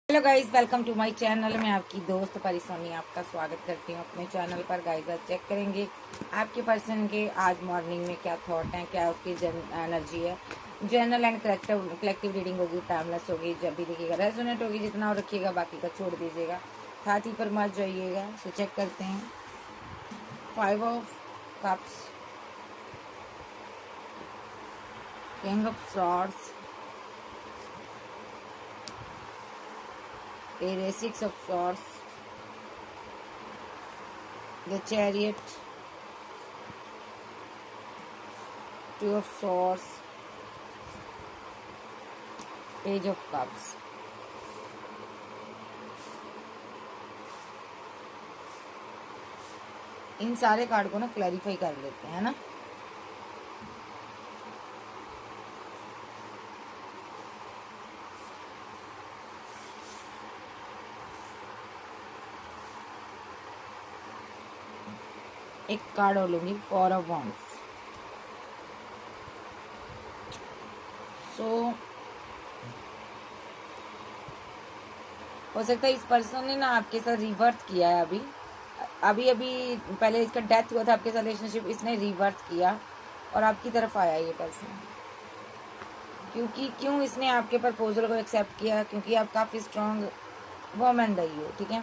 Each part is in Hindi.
Hello guys, welcome to my channel. मैं आपकी दोस्त परिसोनी आपका स्वागत करती हूँ अपने चैनल पर। गाइस आज चेक करेंगे आपके पर्सन के आज मॉर्निंग में क्या थॉट हैं, क्या उसकी एनर्जी है। जनरल एंड कलेक्टिव रीडिंग होगी, टाइमलेस होगी। जब भी देखिएगा रेजोनेट होगी, जितना और रखिएगा, बाकी का छोड़ दीजिएगा, साथ ही पर मत जाइएगा। सो चेक करते हैं। 5 of cups, king of swords, 6 of swords, the chariot, 2 of swords, page of cups। इन सारे कार्ड को ना क्लैरिफाई कर लेते हैं ना। एक कार्ड और लूंगी, 4 of wands। सो हो सकता है इस पर्सन ने ना आपके साथ रिवर्थ किया है। अभी अभी पहले इसका डेथ हुआ था आपके साथ रिलेशनशिप, इसने रिवर्थ किया और आपकी तरफ आया ये पर्सन। क्यों इसने आपके प्रपोजल को एक्सेप्ट किया? क्योंकि आप काफ़ी स्ट्रांग वुमन रही हो, ठीक है,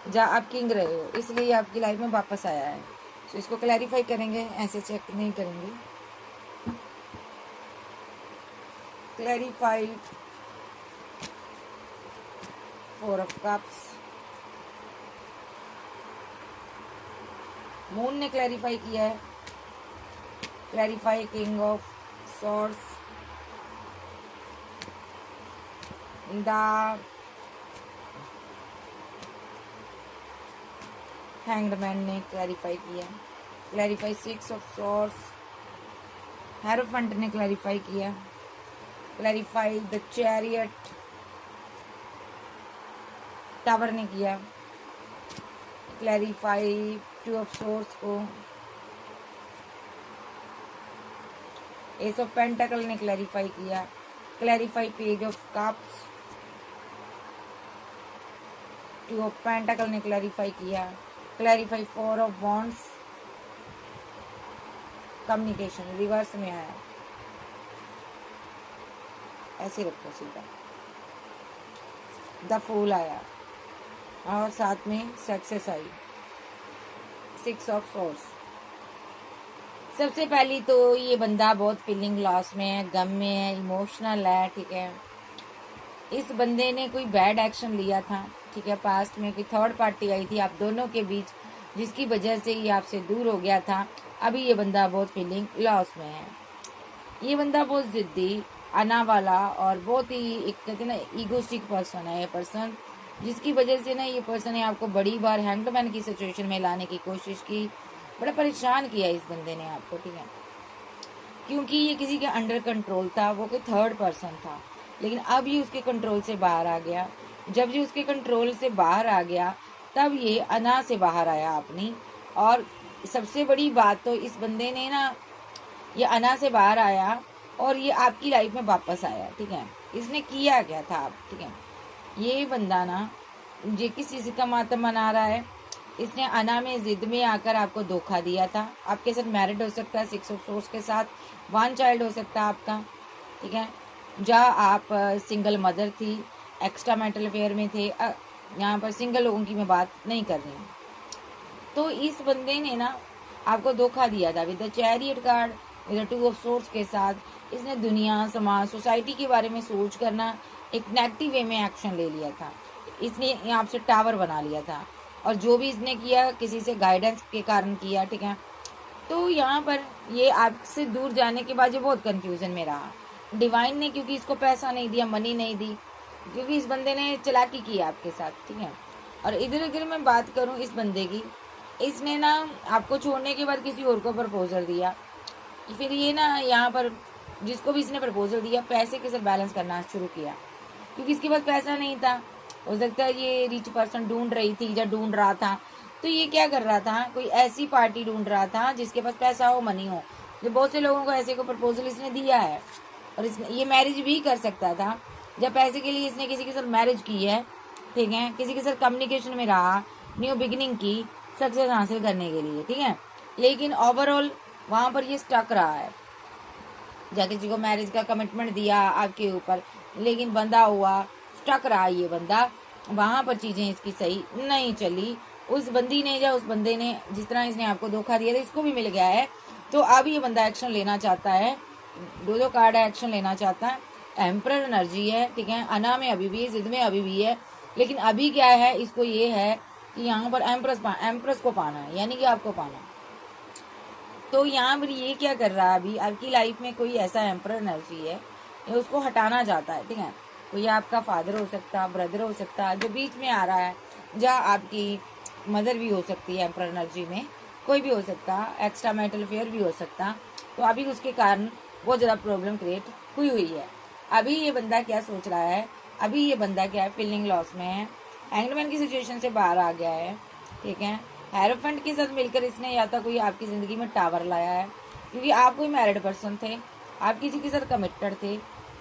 जहाँ आप किंग रहे हो, इसलिए आपकी लाइफ में वापस आया है। तो इसको क्लैरिफाई करेंगे, ऐसे चेक नहीं करेंगे। क्लैरिफाइड 4 of cups, मून ने क्लैरिफाई किया है। Clarify king of swords, the hanged man ने क्लैरिफाई किया। क्लैरिफाई 6 of swords, हेरोफेंट ने क्लैरिफाई किया। क्लैरिफाई द चैरियट, टावर ने किया। क्लैरिफाई 2 of swords को एस ऑफ पेंटाकल ने क्लैरिफाई किया। Clarify page of cups, 2 of पेंटाकल ने क्लैरिफाई किया। Clarify 4 of wands, communication reverse में आया, ऐसे रखो सीधा। द फूल आया और साथ में सक्सेस आई, 6 of swords। सबसे पहली तो ये बंदा बहुत फीलिंग लॉस में है, गम में है, इमोशनल है, ठीक है। इस बंदे ने कोई बैड एक्शन लिया था, ठीक है, पास्ट में कोई थर्ड पार्टी आई थी आप दोनों के बीच, जिसकी वजह से ये आपसे दूर हो गया था। अभी ये बंदा बहुत फीलिंग लॉस में है। ये बंदा बहुत जिद्दी, आना वाला और बहुत ही एक कहते हैं ना ईगोस्टिक पर्सन है ये पर्सन, जिसकी वजह से ना ये पर्सन ने आपको बड़ी बार हैंगमैन की सिचुएशन में लाने की कोशिश की। बड़ा परेशान किया इस बंदे ने आपको, ठीक है, क्योंकि ये किसी के अंडर कंट्रोल था, वो कोई थर्ड पर्सन था, लेकिन अब ये उसके कंट्रोल से बाहर आ गया। जब ये उसके कंट्रोल से बाहर आ गया तब ये अना से बाहर आया अपनी। और सबसे बड़ी बात तो इस बंदे ने ना, ये अना से बाहर आया और ये आपकी लाइफ में वापस आया, ठीक है। इसने किया क्या था आप, ठीक है, ये बंदा ना ये किस चीज़ का मातम मना रहा है। इसने अना में जिद में आकर आपको धोखा दिया था। आपके साथ मैरिड हो सकता है 6 of swords के साथ, 1 child हो सकता है आपका, ठीक है, जहाँ आप सिंगल मदर थी, एक्स्ट्रा मैरिटल अफेयर में थे। यहाँ पर सिंगल लोगों की मैं बात नहीं कर रही हूँ। तो इस बंदे ने ना आपको धोखा दिया था with the chariot card, with the 2 of swords के साथ। इसने दुनिया, समाज, सोसाइटी के बारे में सोच कर ना एक नेगेटिव वे में एक्शन ले लिया था। इसने आपसे टावर बना लिया था और जो भी इसने किया किसी से गाइडेंस के कारण किया, ठीक है। तो यहाँ पर ये आपसे दूर जाने के बाद ये बहुत कंफ्यूजन में रहा। डिवाइन ने क्योंकि इसको पैसा नहीं दिया, मनी नहीं दी, क्योंकि इस बंदे ने चालाकी की आपके साथ, ठीक है। और इधर अगर मैं बात करूँ इस बंदे की, इसने ना आपको छोड़ने के बाद किसी और को प्रपोजल दिया। फिर ये ना यहाँ पर जिसको भी इसने प्रपोजल दिया पैसे के साथ बैलेंस करना शुरू किया, क्योंकि इसके पास पैसा नहीं था। हो सकता है ये रिच पर्सन ढूंढ रही थी या ढूंढ रहा था, तो ये क्या कर रहा था, कोई ऐसी पार्टी ढूंढ रहा था जिसके पास पैसा हो, मनी हो। जो बहुत से लोगों को ऐसे को प्रपोजल इसने दिया है और इसने ये मैरिज भी कर सकता था, जब पैसे के लिए इसने किसी के साथ मैरिज की है, ठीक है, किसी के साथ कम्युनिकेशन में रहा, न्यू बिगिनिंग की सक्सेस हासिल करने के लिए, ठीक है, लेकिन ओवरऑल वहां पर ये स्टक रहा है। या किसी को मैरिज का कमिटमेंट दिया आपके ऊपर, लेकिन बंदा हुआ, स्टक रहा ये बंदा, वहां पर चीजें इसकी सही नहीं चली। उस बंदी ने या उस बंदे ने जिस तरह इसने आपको धोखा दिया था, इसको भी मिल गया है। तो अब ये बंदा एक्शन लेना चाहता है। दो कार्ड है, एक्शन लेना चाहता है। एम्परर एनर्जी है, ठीक है, अना में अभी भी है, जिद में अभी भी है, लेकिन अभी क्या है, इसको ये है कि यहाँ पर एम्प्रेस को पाना है, यानी कि आपको पाना है। तो यहाँ पर ये क्या कर रहा है, अभी आपकी लाइफ में कोई ऐसा एम्परर एनर्जी है, ये उसको हटाना चाहता है, ठीक है। कोई आपका फादर हो सकता, ब्रदर हो सकता, जो बीच में आ रहा है, जहाँ आपकी मदर भी हो सकती है एम्परर एनर्जी में, कोई भी हो सकता, एक्स्ट्रा मैरिटल अफेयर भी हो सकता। तो अभी उसके कारण बहुत ज़्यादा प्रॉब्लम क्रिएट हुई है। अभी ये बंदा क्या सोच रहा है, अभी ये बंदा क्या है, फीलिंग लॉस में है, हैंगमैन की सिचुएशन से बाहर आ गया है, ठीक है। हेरोफेंट के साथ मिलकर इसने या तो कोई आपकी ज़िंदगी में टावर लाया है, क्योंकि आप कोई मैरिड पर्सन थे, आप किसी के साथ कमिटेड थे,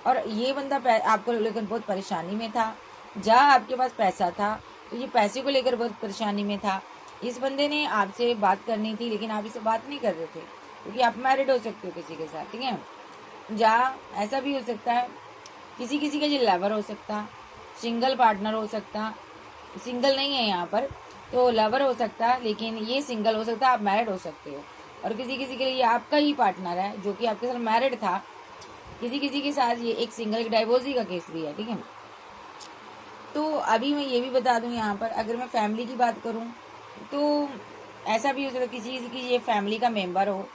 और ये बंदा आपको लेकर बहुत परेशानी में था। जहाँ आपके पास पैसा था, तो ये पैसे को लेकर बहुत परेशानी में था। इस बंदे ने आपसे बात करनी थी, लेकिन आप इससे बात नहीं कर रहे थे, क्योंकि आप मैरिड हो सकते हो किसी के साथ, ठीक है। जहाँ ऐसा भी हो सकता है, किसी किसी का ये लवर हो सकता, सिंगल पार्टनर हो सकता, सिंगल नहीं है यहाँ पर, तो लवर हो सकता, लेकिन ये सिंगल हो सकता, आप मैरिड हो सकते हो। और किसी किसी के लिए आपका ही पार्टनर है जो कि आपके साथ मैरिड था, किसी किसी के साथ ये एक सिंगल डाइवोर्सी का केस भी है, ठीक है। तो अभी मैं ये भी बता दूं, यहाँ पर अगर मैं फैमिली की बात करूं तो ऐसा भी हो सकता है किसी किसी की ये फैमिली का मेंबर हो,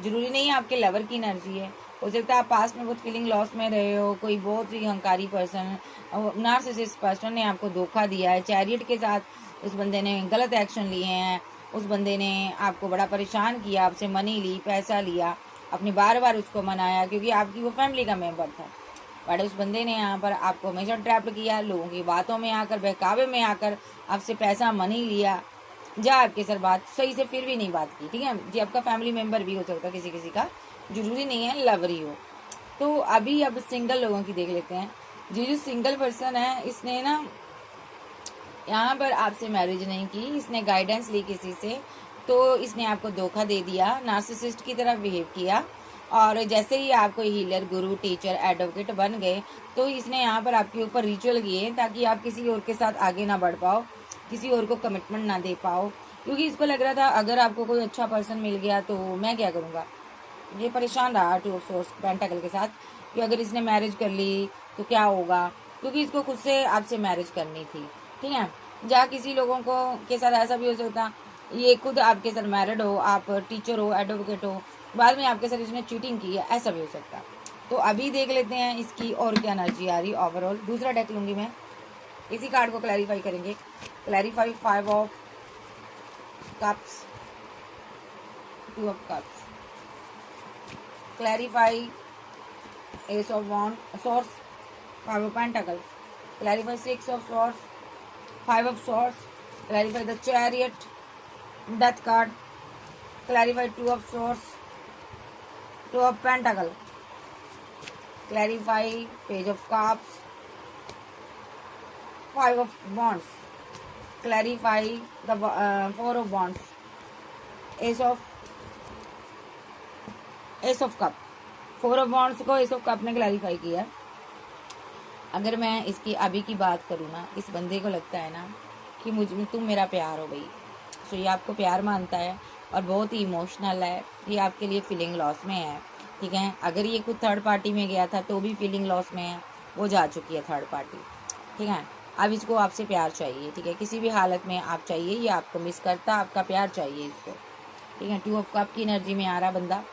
जरूरी नहीं है आपके लवर की एनर्जी है, हो सकता है आप पास्ट में बहुत फीलिंग लॉस में रहे हो, कोई बहुत ही अहंकारी पर्सन, नार्सिसिस्ट पर्सन ने आपको धोखा दिया है, चैरियट के साथ उस बंदे ने गलत एक्शन लिए हैं, उस बंदे ने आपको बड़ा परेशान किया, आपसे मनी ली, पैसा लिया, अपनी बार बार उसको मनाया क्योंकि आपकी वो फैमिली का मेंबर था, बट उस बंदे ने यहाँ पर आपको हमेशा ट्रैप किया, लोगों की बातों में आकर, बहकावे में आकर आपसे पैसा मनी लिया, जा आपके सर बात सही से फिर भी नहीं बात की, ठीक है जी। आपका फैमिली मेंबर भी हो सकता है किसी किसी का, जरूरी नहीं है लवर ही हो। तो अभी अब सिंगल लोगों की देख लेते हैं। जो सिंगल पर्सन है, इसने ना यहाँ पर आपसे मैरिज नहीं की, इसने गाइडेंस ली किसी से, तो इसने आपको धोखा दे दिया, नार्सिसिस्ट की तरह बिहेव किया, और जैसे ही आपको हीलर, गुरु, टीचर, एडवोकेट बन गए, तो इसने यहाँ पर आपके ऊपर रिचुअल किए ताकि आप किसी और के साथ आगे ना बढ़ पाओ, किसी और को कमिटमेंट ना दे पाओ, क्योंकि इसको लग रहा था अगर आपको कोई अच्छा पर्सन मिल गया तो मैं क्या करूँगा। ये परेशान रहा टू ऑफ सोर्स पेंटाकल के साथ कि अगर इसने मैरिज कर ली तो क्या होगा, क्योंकि इसको खुद से आपसे मैरिज करनी थी, ठीक है। जहाँ किसी लोगों को के साथ ऐसा भी हो सकता, ये खुद आपके साथ मैरिड हो, आप टीचर हो, एडवोकेट हो, बाद में आपके साथ इसने चीटिंग की है, ऐसा भी हो सकता। तो अभी देख लेते हैं इसकी और क्या एनर्जी आ रही ओवरऑल। दूसरा डेक लूंगी मैं, इसी कार्ड को क्लैरिफाई करेंगे। Clarify 5 of cups, 2 of cups, clarify S of swords, 5 of pentacles, clarify 6 of swords, 5 of swords, clarify the chariot, death card, clarify 2 of swords, 2 of pentacle, clarify page of cups, 5 of wands, clarify the 4 of wands, ace of cup, 4 of wands को ace of cup ने क्लैरिफाई किया। अगर मैं इसकी अभी की बात करूँ ना, इस बंदे को लगता है ना कि मुझ में तुम मेरा प्यार हो भाई, सो ये आपको प्यार मानता है और बहुत ही इमोशनल है, ये आपके लिए फीलिंग लॉस में है, ठीक है। अगर ये खुद थर्ड पार्टी में गया था तो भी फीलिंग लॉस में है, वो जा चुकी है थर्ड पार्टी, ठीक है। अब इसको आपसे प्यार चाहिए, ठीक है, किसी भी हालत में आप चाहिए, ये आपको मिस करता, आपका प्यार चाहिए इसको, ठीक है। 2 ऑफ कप की एनर्जी में आ रहा बंदा,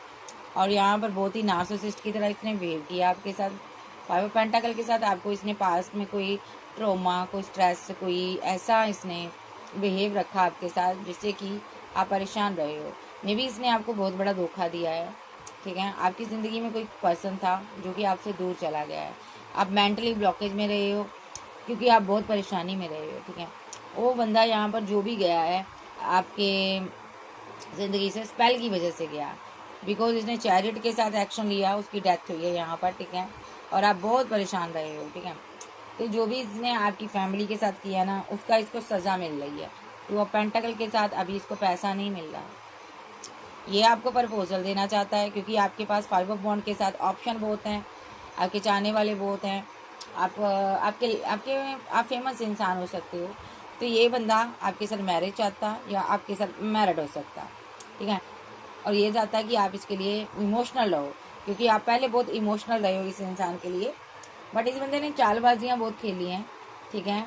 और यहाँ पर बहुत ही नार्सिसिस्ट की तरह इसने बिहेव किया आपके साथ। 5 ऑफ पेंटाकल के साथ आपको इसने पास्ट में कोई ट्रॉमा, कोई स्ट्रेस, कोई ऐसा इसने बिहेव रखा आपके साथ जिससे कि आप परेशान रहे हो। मे बी इसने आपको बहुत बड़ा धोखा दिया है, ठीक है। आपकी ज़िंदगी में कोई पर्सन था जो कि आपसे दूर चला गया है, आप मेंटली ब्लॉकेज में रहे हो क्योंकि आप बहुत परेशानी में रहे हो, ठीक है। वो बंदा यहाँ पर जो भी गया है आपके ज़िंदगी से स्पेल की वजह से गया, बिकॉज इसने चैरिट के साथ एक्शन लिया, उसकी डेथ हुई है यहाँ पर, ठीक है। और आप बहुत परेशान रहे हो, ठीक है। तो जो भी इसने आपकी फैमिली के साथ किया ना, उसका इसको सज़ा मिल रही है। टू ऑफ पेंटाकल के साथ अभी इसको पैसा नहीं मिल रहा। ये आपको प्रपोजल देना चाहता है, क्योंकि आपके पास 5 ऑफ वॉन्ड के साथ ऑप्शन बहुत हैं, आपके चाहने वाले बहुत हैं। आप फेमस इंसान हो सकते हो। तो ये बंदा आपके साथ मैरिज चाहता या आपके साथ मैरिड हो सकता, ठीक है। और ये चाहता है कि आप इसके लिए इमोशनल रहो, क्योंकि आप पहले बहुत इमोशनल रहे हो इस इंसान के लिए। बट इस बंदे ने चालबाजियाँ बहुत खेली हैं, ठीक है।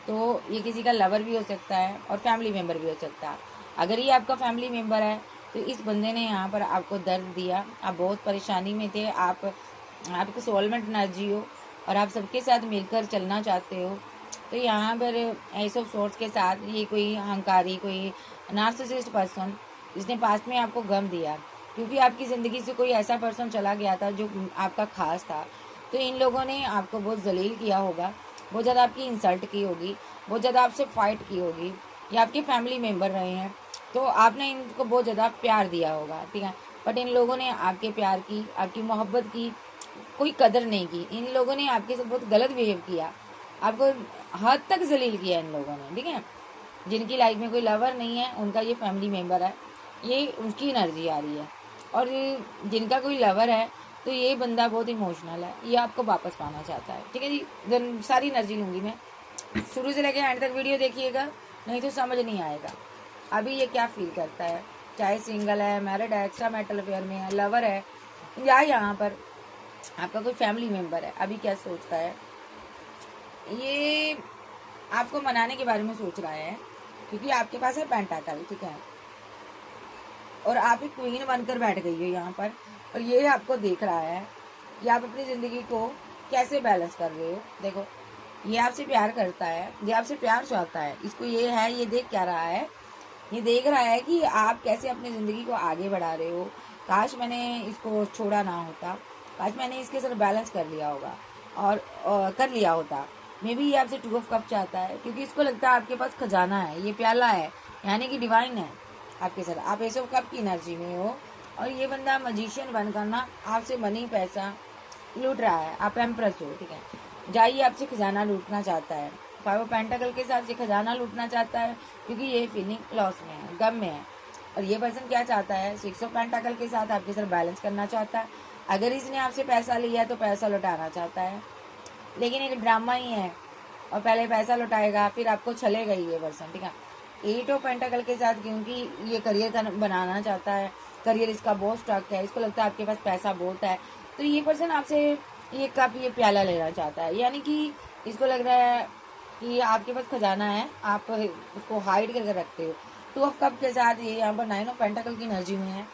तो ये किसी का लवर भी हो सकता है और फैमिली मेम्बर भी हो सकता है। अगर ये आपका फैमिली मेम्बर है तो इस बंदे ने यहाँ पर आपको दर्द दिया, आप बहुत परेशानी में थे, आपको सोलमेंट एनर्जी हो और आप सबके साथ मिलकर चलना चाहते हो। तो यहाँ पर एस ऑफ सोर्स के साथ ये कोई अहंकारी, कोई नार्सिसिस्ट पर्सन जिसने पास्ट में आपको गम दिया, क्योंकि आपकी ज़िंदगी से कोई ऐसा पर्सन चला गया था जो आपका खास था। तो इन लोगों ने आपको बहुत जलील किया होगा, बहुत ज़्यादा आपकी इंसल्ट की होगी, बहुत ज़्यादा आपसे फाइट की होगी, या आपके फैमिली मेम्बर रहे हैं तो आपने इनको बहुत ज़्यादा प्यार दिया होगा, ठीक है। बट इन लोगों ने आपके प्यार की, आपकी मोहब्बत की कोई कदर नहीं की। इन लोगों ने आपके साथ बहुत गलत बिहेव किया, आपको हद तक जलील किया इन लोगों ने, ठीक है। जिनकी लाइफ में कोई लवर नहीं है, उनका ये फैमिली मेम्बर है, ये उनकी एनर्जी आ रही है। और जिनका कोई लवर है तो ये बंदा बहुत इमोशनल है, ये आपको वापस पाना चाहता है, ठीक है जी। सारी एनर्जी लूँगी मैं, शुरू से लेकर एंड तक वीडियो देखिएगा, नहीं तो समझ नहीं आएगा। अभी ये क्या फील करता है, चाहे सिंगल है, मैरिड है, एक्स्ट्रा मैरिटल अफेयर में है, लवर है, या यहाँ पर आपका कोई फैमिली मेम्बर है, अभी क्या सोचता है। ये आपको मनाने के बारे में सोच रहा है, क्योंकि आपके पास है पेंटाकल, ठीक है। और आप एक क्वीन बनकर बैठ गई हो यहाँ पर, और ये आपको देख रहा है कि आप अपनी ज़िंदगी को कैसे बैलेंस कर रहे हो। देखो, ये आपसे प्यार करता है, ये आपसे प्यार चाहता है, इसको ये है, ये देख क्या रहा है, ये देख रहा है कि आप कैसे अपनी ज़िंदगी को आगे बढ़ा रहे हो। काश मैंने इसको छोड़ा ना होता, काश मैंने इसके साथ बैलेंस कर लिया होगा और कर लिया होता। मे बी ये आपसे 2 ऑफ कप चाहता है, क्योंकि इसको लगता है आपके पास खजाना है, ये प्याला है, यानी कि डिवाइन है आपके साथ। आप एस ऑफ कप की एनर्जी में हो, और ये बंदा मजिशियन बनकर ना आपसे मनी पैसा लूट रहा है। आप एम्प्रेस हो, ठीक है। जाइए आपसे खजाना लूटना चाहता है, 5 ऑफ पेंटाकल के साथ ये खजाना लूटना चाहता है, क्योंकि ये फीलिंग लॉस में है, गम में है। और ये पर्सन क्या चाहता है, 6 ऑफ पेंटाकल के साथ आपके साथ बैलेंस करना चाहता है। अगर इसने आपसे पैसा लिया है तो पैसा लौटाना चाहता है, लेकिन एक ड्रामा ही है, और पहले पैसा लौटाएगा फिर आपको छलेगा ही ये पर्सन, ठीक है। 8 ऑफ पेंटाकल के साथ, क्योंकि ये करियर बनाना चाहता है, करियर इसका बहुत स्टक है, इसको लगता है आपके पास पैसा बहुत है, तो ये पर्सन आपसे ये कप, ये प्याला लेना चाहता है। यानी कि इसको लग रहा है कि आपके पास खजाना है, आप उसको हाइड करके रखते हो। 2 ऑफ कप के साथ ये यहाँ पर 9 ऑफ पेंटाकल की एनर्जी में है।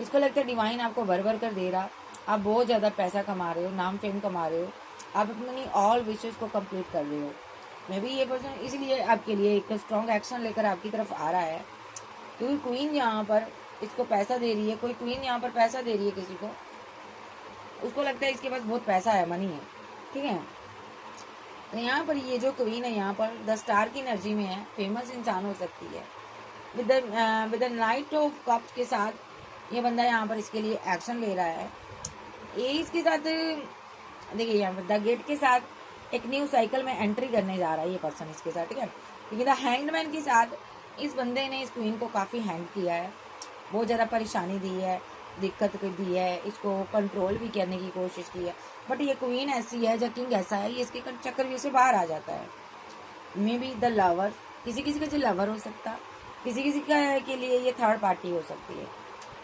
इसको लगता है डिवाइन आपको भर भर कर दे रहा, आप बहुत ज़्यादा पैसा कमा रहे हो, नाम फेम कमा रहे हो, आप अपनी ऑल विशेज़ को कंप्लीट कर रहे हो। मे बी ये पर्सन इसलिए आपके लिए एक स्ट्रॉन्ग एक्शन लेकर आपकी तरफ आ रहा है, क्योंकि क्वीन यहाँ पर इसको पैसा दे रही है, कोई क्वीन यहाँ पर पैसा दे रही है किसी को, उसको लगता है इसके पास बहुत पैसा है, मनी है, ठीक है। तो यहाँ पर ये जो क्वीन है यहाँ पर 10 स्टार की एनर्जी में है, फेमस इंसान हो सकती है। With the night of cups के साथ ये बंदा यहाँ पर इसके लिए एक्शन ले रहा है। ये इसके साथ देखिए, यहाँ पर द गेट के साथ एक न्यू साइकिल में एंट्री करने जा रहा है ये पर्सन इसके साथ, ठीक है। क्योंकि द हैंगमैन के साथ इस बंदे ने इस क्वीन को काफ़ी हैंग किया है, बहुत ज़्यादा परेशानी दी है, दिक्कत दी है, इसको कंट्रोल भी करने की कोशिश की है। बट ये क्वीन ऐसी है, जो किंग ऐसा है, ये इसके चक्कर से बाहर आ जाता है। मे बी द लवर, किसी किसी का जो लवर हो सकता, किसी किसी का के लिए ये थर्ड पार्टी हो सकती है।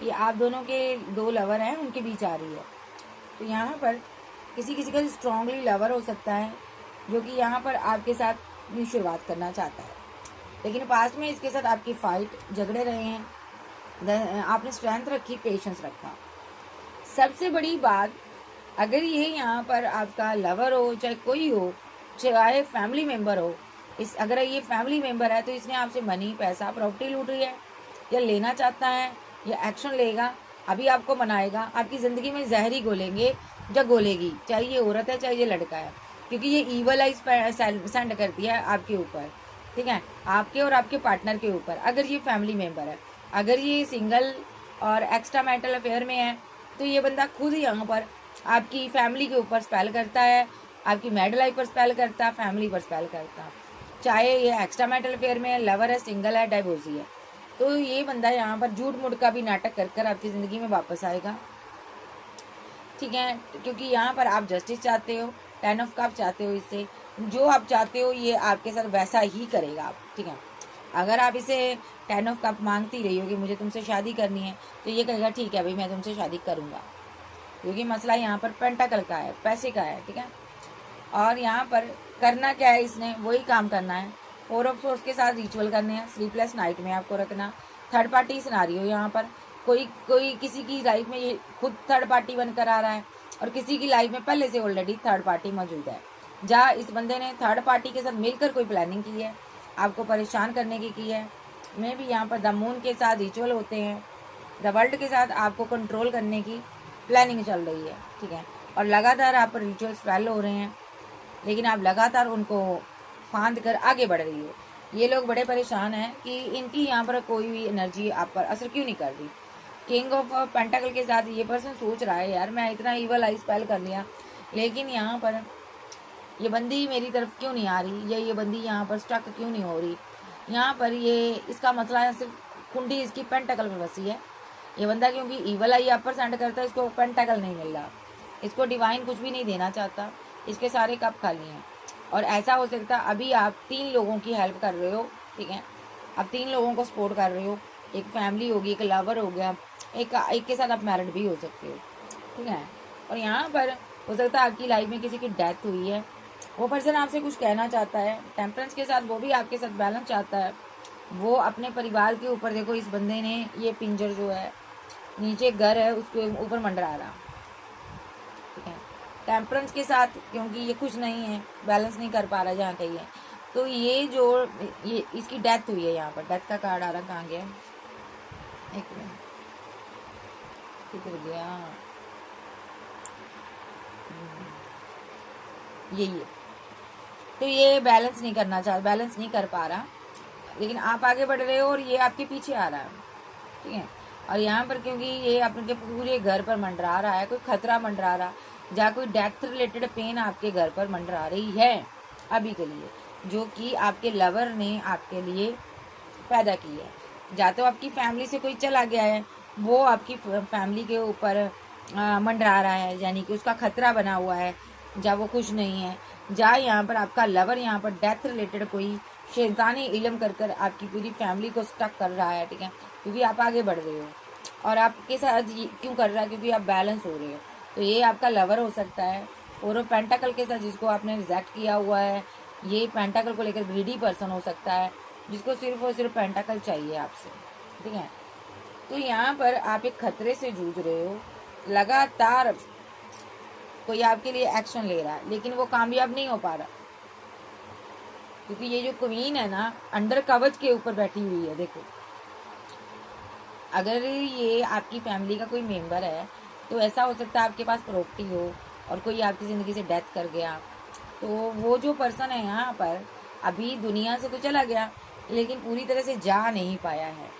ये आप दोनों के 2 लवर हैं, उनके बीच आ रही है। तो यहाँ पर किसी किसी का स्ट्रांगली लवर हो सकता है, जो कि यहाँ पर आपके साथ न्यू शुरुआत करना चाहता है, लेकिन पास्ट में इसके साथ आपकी फाइट, झगड़े रहे हैं, आपने स्ट्रेंथ रखी, पेशेंस रखा। सबसे बड़ी बात, अगर ये यहाँ पर आपका लवर हो, चाहे कोई हो, चाहे फैमिली मेम्बर हो, अगर ये फैमिली मेम्बर है तो इसने आपसे मनी, पैसा, प्रॉपर्टी लूट रही है, या लेना चाहता है, या एक्शन लेगा, अभी आपको मनाएगा, आपकी ज़िंदगी में जहरी घोलेंगे या घोलेगी, चाहे ये औरत है चाहे ये लड़का है, क्योंकि ये ईवल आइज सेंड करती है आपके ऊपर, ठीक है, आपके और आपके पार्टनर के ऊपर। अगर ये फैमिली मेम्बर है, अगर ये सिंगल और एक्स्ट्रा मैरिटल अफेयर में है, तो ये बंदा खुद यहाँ पर आपकी फैमिली के ऊपर स्पेल करता है, आपकी मैरिड लाइफ पर स्पेल करता है, फैमिली पर स्पेल करता है। चाहे ये एक्स्ट्रा मैरिटल अफेयर में है, लवर है, सिंगल है, डाइवोर्सी है, तो ये बंदा यहाँ पर झूठ मूठ का भी नाटक कर कर आपकी ज़िंदगी में वापस आएगा। ठीक है, क्योंकि यहाँ पर आप जस्टिस चाहते हो, 10 ऑफ कप चाहते हो, इससे जो आप चाहते हो ये आपके साथ वैसा ही करेगा आप। ठीक है, अगर आप इसे 10 ऑफ कप मांगती रही हो कि मुझे तुमसे शादी करनी है, तो ये कहेगा ठीक है भाई मैं तुमसे शादी करूँगा, क्योंकि मसला यहाँ पर पेंटाकल का है, पैसे का है। ठीक है, और यहाँ पर करना क्या है, इसने वही काम करना है। 4 ऑफ सोर्स के साथ रिचुअल करने हैं, स्लीपलेस नाइट में आपको रखना। थर्ड पार्टी सिनारियो यहाँ पर कोई किसी की लाइफ में ये खुद थर्ड पार्टी बनकर आ रहा है, और किसी की लाइफ में पहले से ऑलरेडी थर्ड पार्टी मौजूद है, जहाँ इस बंदे ने थर्ड पार्टी के साथ मिलकर कोई प्लानिंग की है, आपको परेशान करने की है। मैं भी यहाँ पर द मून के साथ रिचुअल होते हैं, द वर्ल्ड के साथ आपको कंट्रोल करने की प्लानिंग चल रही है। ठीक है, और लगातार आप पर रिचुअल्स फैल हो रहे हैं, लेकिन आप लगातार उनको फांद कर आगे बढ़ रही हो। ये लोग बड़े परेशान हैं कि इनकी यहाँ पर कोई भी एनर्जी आप पर असर क्यों नहीं कर रही। किंग ऑफ पेंटाकल के साथ ये पर्सन सोच रहा है यार मैं इतना ईवल आई स्पेल कर लिया, लेकिन यहाँ पर ये बंदी मेरी तरफ क्यों नहीं आ रही, या ये बंदी यहाँ पर स्टक क्यों नहीं हो रही। यहाँ पर ये इसका मसला है, सिर्फ कुंडी इसकी पेंटाकल में बसी है। ये बंदा क्योंकि ईवल आई अपर सेंड करता है, इसको पेंटाकल नहीं मिल रहा, इसको डिवाइन कुछ भी नहीं देना चाहता, इसके सारे कप खाली हैं। और ऐसा हो सकता है अभी आप 3 लोगों की हेल्प कर रहे हो। ठीक है, आप 3 लोगों को सपोर्ट कर रहे हो, एक फैमिली होगी, एक लवर हो गया, एक के साथ आप मैरिड भी हो सकते हो। ठीक है, और यहाँ पर हो सकता है आपकी लाइफ में किसी की डेथ हुई है, वो पर्सन आपसे कुछ कहना चाहता है। टेम्परेंस के साथ वो भी आपके साथ बैलेंस चाहता है, वो अपने परिवार के ऊपर, देखो इस बंदे ने ये पिंजर जो है नीचे घर है उसके ऊपर मंडरा रहा। ठीक है, टेम्परेंस के साथ क्योंकि ये कुछ नहीं है, बैलेंस नहीं कर पा रहा जहाँ कहीं है, तो ये जो ये इसकी डेथ हुई है, यहाँ पर डेथ का कार्ड आ रहा, कहाँ गया, एक मिनट किधर गया, ये तो ये बैलेंस नहीं करना चाहता, बैलेंस नहीं कर पा रहा, लेकिन आप आगे बढ़ रहे हो और ये आपके पीछे आ रहा है। ठीक है, और यहाँ पर क्योंकि ये अपने पूरे घर पर मंडरा रहा है, कोई खतरा मंडरा रहा, जहाँ कोई डेथ रिलेटेड पेन आपके घर पर मंडरा रही है अभी के लिए, जो कि आपके लवर ने आपके लिए पैदा की है। या तो आपकी फैमिली से कोई चला गया है, वो आपकी फैमिली के ऊपर मंडरा रहा है, यानी कि उसका खतरा बना हुआ है, जहाँ वो खुश नहीं है, जहाँ यहाँ पर आपका लवर यहाँ पर डेथ रिलेटेड कोई शैतानी इलम कर कर आपकी पूरी फैमिली को स्टक कर रहा है। ठीक है, क्योंकि आप आगे बढ़ रहे हो, और आपके साथ क्यों कर रहा है, क्योंकि आप बैलेंस हो रहे हो। तो ये आपका लवर हो सकता है, और पेंटाकल के साथ जिसको आपने रिजेक्ट किया हुआ है, ये पेंटाकल को लेकर ग्रीडी पर्सन हो सकता है, जिसको सिर्फ और सिर्फ पेंटाकल चाहिए आपसे। ठीक है, तो यहाँ पर आप एक खतरे से जूझ रहे हो, लगातार कोई आपके लिए एक्शन ले रहा है, लेकिन वो कामयाब नहीं हो पा रहा, क्योंकि ये जो क्वीन है ना, अंडर कवच के ऊपर बैठी हुई है। देखो, अगर ये आपकी फैमिली का कोई मेंबर है, तो ऐसा हो सकता है आपके पास प्रॉपर्टी हो और कोई आपकी ज़िंदगी से डेथ कर गया, तो वो जो पर्सन है यहाँ पर अभी दुनिया से तो चला गया, लेकिन पूरी तरह से जा नहीं पाया है,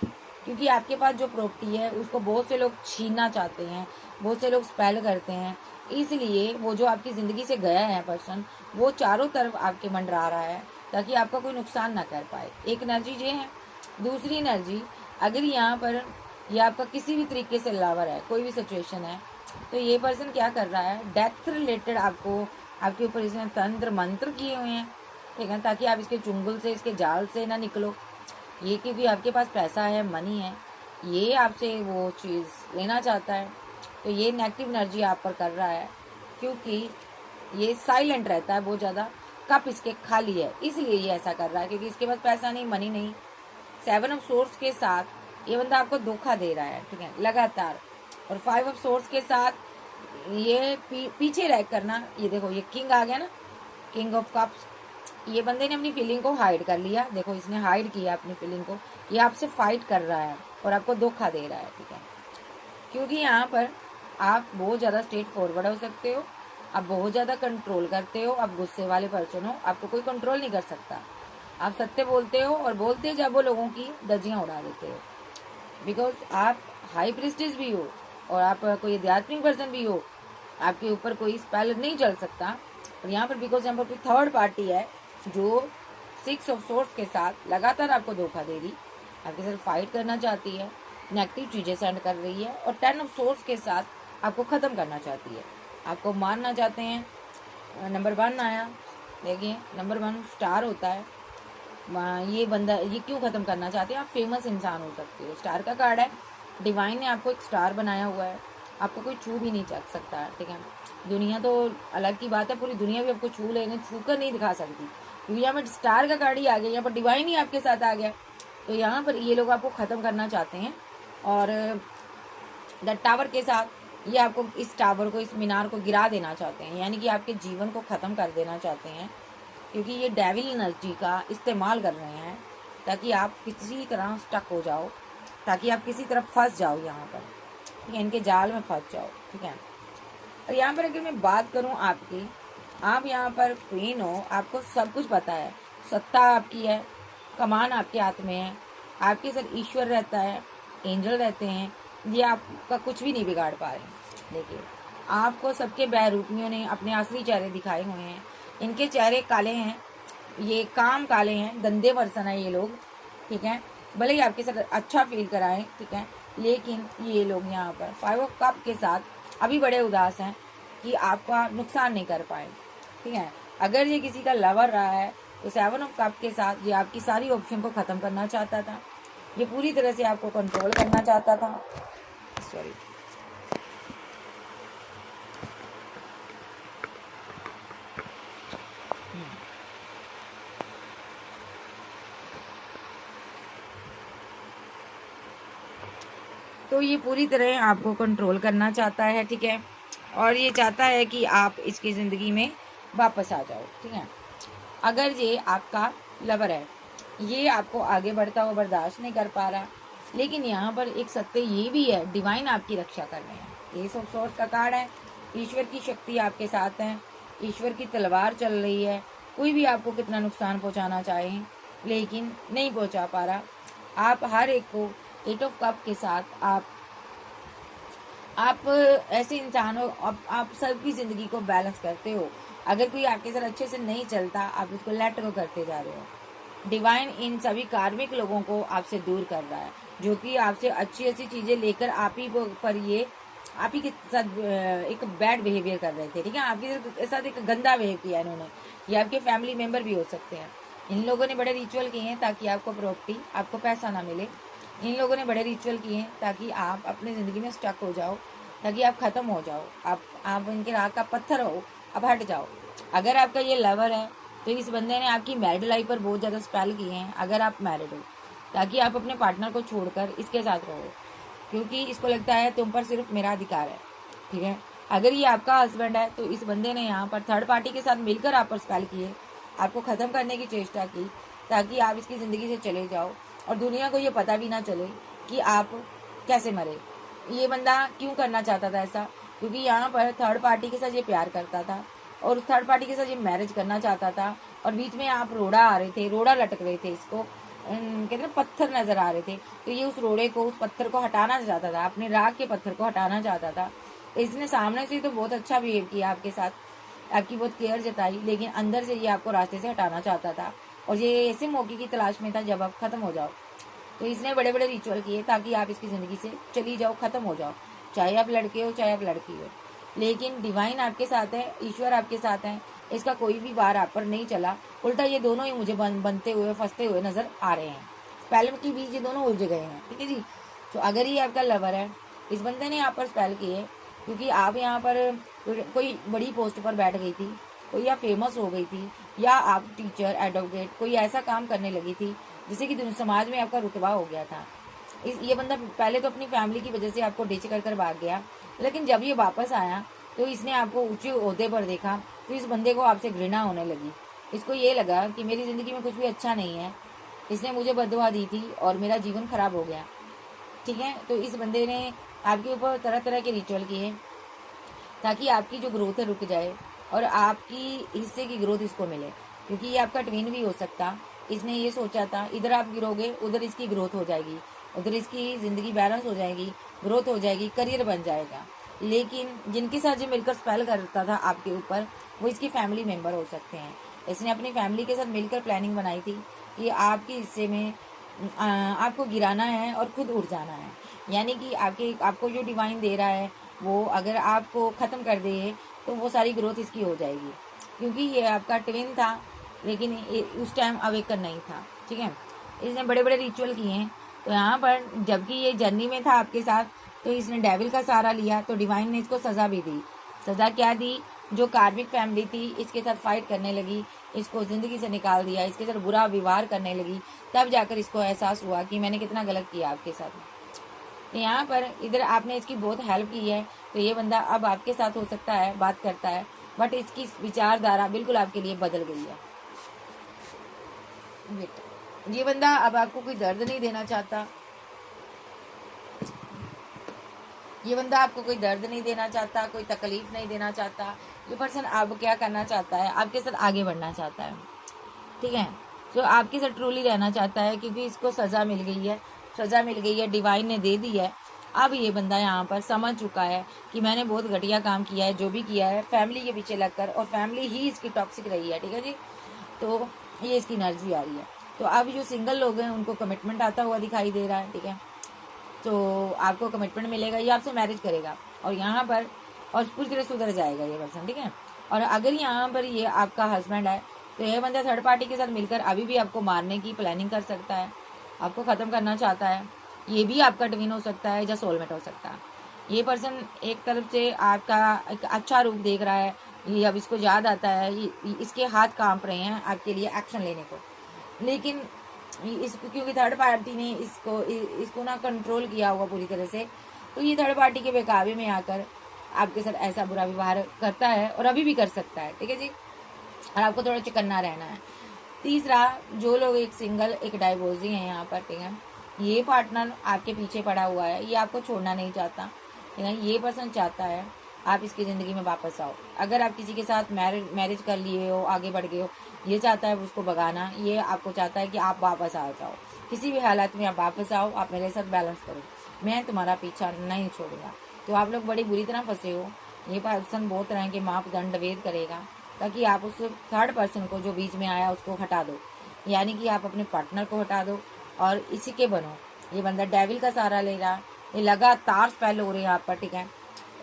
क्योंकि आपके पास जो प्रॉपर्टी है उसको बहुत से लोग छीनना चाहते हैं, बहुत से लोग स्पेल करते हैं, इसलिए वो जो आपकी ज़िंदगी से गया है पर्सन, वो चारों तरफ आपके मंडरा रहा है ताकि आपका कोई नुकसान ना कर पाए। एक एनर्जी ये है। दूसरी एनर्जी, अगर यहाँ पर ये आपका किसी भी तरीके से लवर है, कोई भी सिचुएशन है, तो ये पर्सन क्या कर रहा है, डेथ रिलेटेड आपको आपके ऊपर इसने तंत्र मंत्र किए हुए हैं। ठीक है, ताकि आप इसके चुंगल से, इसके जाल से ना निकलो। ये क्योंकि आपके पास पैसा है, मनी है, ये आपसे वो चीज़ लेना चाहता है, तो ये नेगेटिव एनर्जी आप पर कर रहा है, क्योंकि ये साइलेंट रहता है बहुत ज़्यादा, कप इसके खाली है, इसलिए ये ऐसा कर रहा है, क्योंकि इसके पास पैसा नहीं, मनी नहीं। 7 ऑफ सोर्स के साथ ये बंदा आपको धोखा दे रहा है। ठीक है, लगातार। और 5 ऑफ सोर्स के साथ ये पीछे रह करना, ये देखो ये किंग आ गया ना, किंग ऑफ कप्स, ये बंदे ने अपनी फीलिंग को हाइड कर लिया। देखो, इसने हाइड किया अपनी फीलिंग को, ये आपसे फाइट कर रहा है और आपको धोखा दे रहा है। ठीक है, क्योंकि यहाँ पर आप बहुत ज़्यादा स्ट्रेट फॉरवर्ड हो सकते हो, आप बहुत ज़्यादा कंट्रोल करते हो, आप गुस्से वाले पर्सन हो, आपको कोई कंट्रोल नहीं कर सकता, आप सत्य बोलते हो और बोलते जब वो लोगों की धज्जियाँ उड़ा देते हो, बिकॉज आप हाई प्रिस्टिस भी हो और आप कोई आध्यात्मिक पर्सन भी हो, आपके ऊपर कोई स्पेल नहीं चल सकता। और यहाँ पर बिकॉज यहाँ पर कोई थर्ड पार्टी है जो 6 ऑफ सोर्स के साथ लगातार आपको धोखा दे रही, आपके साथ फाइट करना चाहती है, नेगेटिव चीज़ें सेंड कर रही है, और 10 ऑफ सोर्स के साथ आपको ख़त्म करना चाहती है, आपको मारना चाहते हैं। नंबर 1 आया, देखिए नंबर 1 स्टार होता है। ये बंदा ये क्यों ख़त्म करना चाहते हैं? आप फेमस इंसान हो सकते हो। स्टार का कार्ड है, डिवाइन ने आपको एक स्टार बनाया हुआ है, आपको कोई छू भी नहीं सकता है, ठीक है। दुनिया तो अलग की बात है, पूरी दुनिया भी आपको छू कर नहीं दिखा सकती, क्योंकि यहाँ पर स्टार का कार्ड ही आ गया, यहाँ पर डिवाइन ही आपके साथ आ गया। तो यहाँ पर ये लोग आपको ख़त्म करना चाहते हैं, और द टावर के साथ ये आपको इस टावर को, इस मीनार को गिरा देना चाहते हैं, यानी कि आपके जीवन को ख़त्म कर देना चाहते हैं, क्योंकि ये डेविल एनर्जी का इस्तेमाल कर रहे हैं ताकि आप किसी तरह स्टक हो जाओ, ताकि आप किसी तरह फंस जाओ यहाँ पर, ठीक है, इनके जाल में फंस जाओ, ठीक है। और यहाँ पर अगर मैं बात करूँ आपकी, आप यहाँ पर क्वीन हो, आपको सब कुछ पता है, सत्ता आपकी है, कमान आपके हाथ में है, आपके साथ ईश्वर रहता है, एंजल रहते हैं, ये आपका कुछ भी नहीं बिगाड़ पा रहे। देखिए आपको सबके बहरूपियों ने अपने असली चेहरे दिखाए हुए हैं, इनके चेहरे काले हैं, ये काम काले हैं, गंदे पर्सन है ये लोग, ठीक है, भले ही आपके साथ अच्छा फील कराएं, ठीक है, लेकिन ये लोग यहाँ पर 5 ऑफ कप के साथ अभी बड़े उदास हैं कि आपका नुकसान नहीं कर पाए, ठीक है। अगर ये किसी का लवर रहा है तो 7 ऑफ कप के साथ ये आपकी सारी ऑप्शन को ख़त्म करना चाहता था, ये पूरी तरह से आपको कंट्रोल करना चाहता था। सॉरी, तो ये पूरी तरह आपको कंट्रोल करना चाहता है, ठीक है, और ये चाहता है कि आप इसकी ज़िंदगी में वापस आ जाओ, ठीक है। अगर ये आपका लवर है, ये आपको आगे बढ़ता हुआ बर्दाश्त नहीं कर पा रहा, लेकिन यहाँ पर एक सत्य ये भी है, डिवाइन आपकी रक्षा कर रहे हैं। एस ऑफ सोर्स का कार्ड है, ईश्वर की शक्ति आपके साथ है, ईश्वर की तलवार चल रही है, कोई भी आपको कितना नुकसान पहुँचाना चाहे लेकिन नहीं पहुँचा पा रहा। आप हर एक को 8 ऑफ कप के साथ आप ऐसे इंसान हो, आप सबकी ज़िंदगी को बैलेंस करते हो। अगर कोई आपके साथ अच्छे से नहीं चलता, आप उसको लेट गो करते जा रहे हो। डिवाइन इन सभी कार्मिक लोगों को आपसे दूर कर रहा है, जो कि आपसे अच्छी चीज़ें लेकर आप ही पर ये आप ही के साथ एक बैड बिहेवियर कर रहे थे, ठीक है, आपके साथ एक गंदा बिहेव किया इन्होंने। ये आपके फैमिली मेम्बर भी हो सकते हैं। इन लोगों ने बड़े रिचुअल किए हैं ताकि आपको प्रॉपर्टी, आपको पैसा ना मिले। इन लोगों ने बड़े रिचुअल किए हैं ताकि आप अपनी ज़िंदगी में स्टक हो जाओ, ताकि आप ख़त्म हो जाओ, आप इनके राह का पत्थर हो, अब हट जाओ। अगर आपका ये लवर है तो इस बंदे ने आपकी मैरिड लाइफ पर बहुत ज़्यादा स्पेल किए हैं, अगर आप मैरिड हो, ताकि आप अपने पार्टनर को छोड़कर इसके साथ रहो, क्योंकि इसको लगता है तुम पर सिर्फ मेरा अधिकार है, ठीक है। अगर ये आपका हस्बैंड है तो इस बंदे ने यहाँ पर थर्ड पार्टी के साथ मिलकर आप पर स्पेल किए, आपको ख़त्म करने की चेष्टा की, ताकि आप इसकी ज़िंदगी से चले जाओ और दुनिया को ये पता भी ना चले कि आप कैसे मरे। ये बंदा क्यों करना चाहता था ऐसा? क्योंकि यहाँ पर थर्ड पार्टी के साथ ये प्यार करता था और उस थर्ड पार्टी के साथ ये मैरिज करना चाहता था, और बीच में आप रोड़ा आ रहे थे, रोड़ा लटक रहे थे, इसको कहते हैं पत्थर नजर आ रहे थे, तो ये उस रोड़े को, उस पत्थर को हटाना चाहता था, अपने राग के पत्थर को हटाना चाहता था। इसने सामने से तो बहुत अच्छा बिहेव किया आपके साथ, आपकी बहुत केयर जताई, लेकिन अंदर से ये आपको रास्ते से हटाना चाहता था, और ये ऐसे मौके की तलाश में था जब आप खत्म हो जाओ। तो इसने बड़े बड़े रिचुअल किए ताकि आप इसकी ज़िंदगी से चली जाओ, ख़त्म हो जाओ, चाहे आप लड़के हो चाहे आप लड़की हो। लेकिन डिवाइन आपके साथ है, ईश्वर आपके साथ है, इसका कोई भी वार आप पर नहीं चला, उल्टा ये दोनों ही मुझे बनते हुए, फंसते हुए नजर आ रहे हैं। स्पेल के बीच ये दोनों उलझ गए हैं, ठीक है जी। तो अगर ये आपका लवर है, इस बंदे ने आप पर स्पेल किए क्योंकि आप यहाँ पर कोई बड़ी पोस्ट पर बैठ गई थी, कोई या फेमस हो गई थी, या आप टीचर, एडवोकेट, कोई ऐसा काम करने लगी थी जिससे कि समाज में आपका रुतबा हो गया था। ये बंदा पहले तो अपनी फैमिली की वजह से आपको डिच कर भाग गया, लेकिन जब ये वापस आया तो इसने आपको ऊंचे ओहदे पर देखा, तो इस बंदे को आपसे घृणा होने लगी। इसको ये लगा कि मेरी ज़िंदगी में कुछ भी अच्छा नहीं है, इसने मुझे बददुआ दी थी और मेरा जीवन खराब हो गया, ठीक है। तो इस बंदे ने आपके ऊपर तरह तरह के रिचुअल किए ताकि आपकी जो ग्रोथ है रुक जाए और आपकी हिस्से की ग्रोथ इसको मिले, क्योंकि ये आपका ट्विन भी हो सकता। इसने ये सोचा था इधर आप गिरोगे उधर इसकी ग्रोथ हो जाएगी, उधर इसकी ज़िंदगी बैलेंस हो जाएगी, ग्रोथ हो जाएगी, करियर बन जाएगा। लेकिन जिनके साथ जो मिलकर स्पेल करता था आपके ऊपर, वो इसकी फैमिली मेंबर हो सकते हैं। इसने अपनी फैमिली के साथ मिलकर प्लानिंग बनाई थी कि आपके हिस्से में आपको गिराना है और खुद उड़ जाना है। यानी कि आपको जो डिवाइन दे रहा है वो अगर आपको ख़त्म कर दे तो वो सारी ग्रोथ इसकी हो जाएगी, क्योंकि ये आपका ट्विन था लेकिन उस टाइम अवेकन नहीं था। ठीक है, इसने बड़े बड़े रिचुअल किए हैं। तो यहाँ पर जबकि ये जर्नी में था आपके साथ, तो इसने डेविल का सहारा लिया, तो डिवाइन ने इसको सज़ा भी दी। सज़ा क्या दी? जो कार्मिक फैमिली थी इसके साथ फाइट करने लगी, इसको ज़िंदगी से निकाल दिया, इसके साथ बुरा व्यवहार करने लगी, तब जाकर इसको एहसास हुआ कि मैंने कितना गलत किया आपके साथ। तो यहाँ पर इधर आपने इसकी बहुत हेल्प की है, तो ये बंदा अब आपके साथ हो सकता है, बात करता है, बट इसकी विचारधारा बिल्कुल आपके लिए बदल गई है। ये बंदा अब आपको कोई दर्द नहीं देना चाहता, ये बंदा आपको कोई दर्द नहीं देना चाहता, कोई तकलीफ नहीं देना चाहता। ये पर्सन अब क्या करना चाहता है? आपके साथ आगे बढ़ना चाहता है। ठीक है, जो आपके साथ ट्रूली रहना चाहता है, क्योंकि इसको सज़ा मिल गई है, सज़ा मिल गई है, डिवाइन ने दे दी है। अब ये बंदा यहाँ पर समझ चुका है कि मैंने बहुत घटिया काम किया है, जो भी किया है फैमिली के पीछे लगकर, और फैमिली ही इसकी टॉक्सिक रही है। ठीक है जी, तो ये इसकी एनर्जी आ रही है। तो अब जो सिंगल लोग हैं उनको कमिटमेंट आता हुआ दिखाई दे रहा है। ठीक है, तो आपको कमिटमेंट मिलेगा, ये आपसे मैरिज करेगा और यहाँ पर और पूरी तरह सुधर जाएगा ये पर्सन। ठीक है, और अगर यहाँ पर ये आपका हस्बैंड है तो यह बंदा थर्ड पार्टी के साथ मिलकर अभी भी आपको मारने की प्लानिंग कर सकता है, आपको ख़त्म करना चाहता है। ये भी आपका ट्विन हो सकता है या सोलमेट हो सकता है। ये पर्सन एक तरफ से आपका एक अच्छा रूप देख रहा है, ये अब इसको याद आता है, इसके हाथ कांप रहे हैं आपके लिए एक्शन लेने को, लेकिन इसको क्योंकि थर्ड पार्टी ने इसको ना कंट्रोल किया हुआ पूरी तरह से, तो ये थर्ड पार्टी के बेकाबू में आकर आपके साथ ऐसा बुरा व्यवहार करता है और अभी भी कर सकता है। ठीक है जी, और आपको थोड़ा चौकन्ना रहना है। तीसरा, जो लोग एक सिंगल एक डाइवोर्सी है यहाँ पर, ठीक है, ये पार्टनर आपके पीछे पड़ा हुआ है, ये आपको छोड़ना नहीं चाहता। ठीक है, ये पर्सन चाहता है आप इसकी ज़िंदगी में वापस आओ। अगर आप किसी के साथ मैरिज कर लिए हो, आगे बढ़ गए हो, ये चाहता है उसको भगाना, ये आपको चाहता है कि आप वापस आ जाओ, किसी भी हालत में आप वापस आओ, आप मेरे साथ बैलेंस करो, मैं तुम्हारा पीछा नहीं छोड़ूंगा। तो आप लोग बड़ी बुरी तरह फंसे हो। ये पर्सन बहुत तरह के मापदंड वेद करेगा ताकि आप उस थर्ड पर्सन को जो बीच में आया उसको हटा दो, यानी कि आप अपने पार्टनर को हटा दो और इसी के बनो। ये बंदा डेविल का सहारा ले रहा, ये लगातार स्पेल हो रहे हैं आप पर। ठीक है,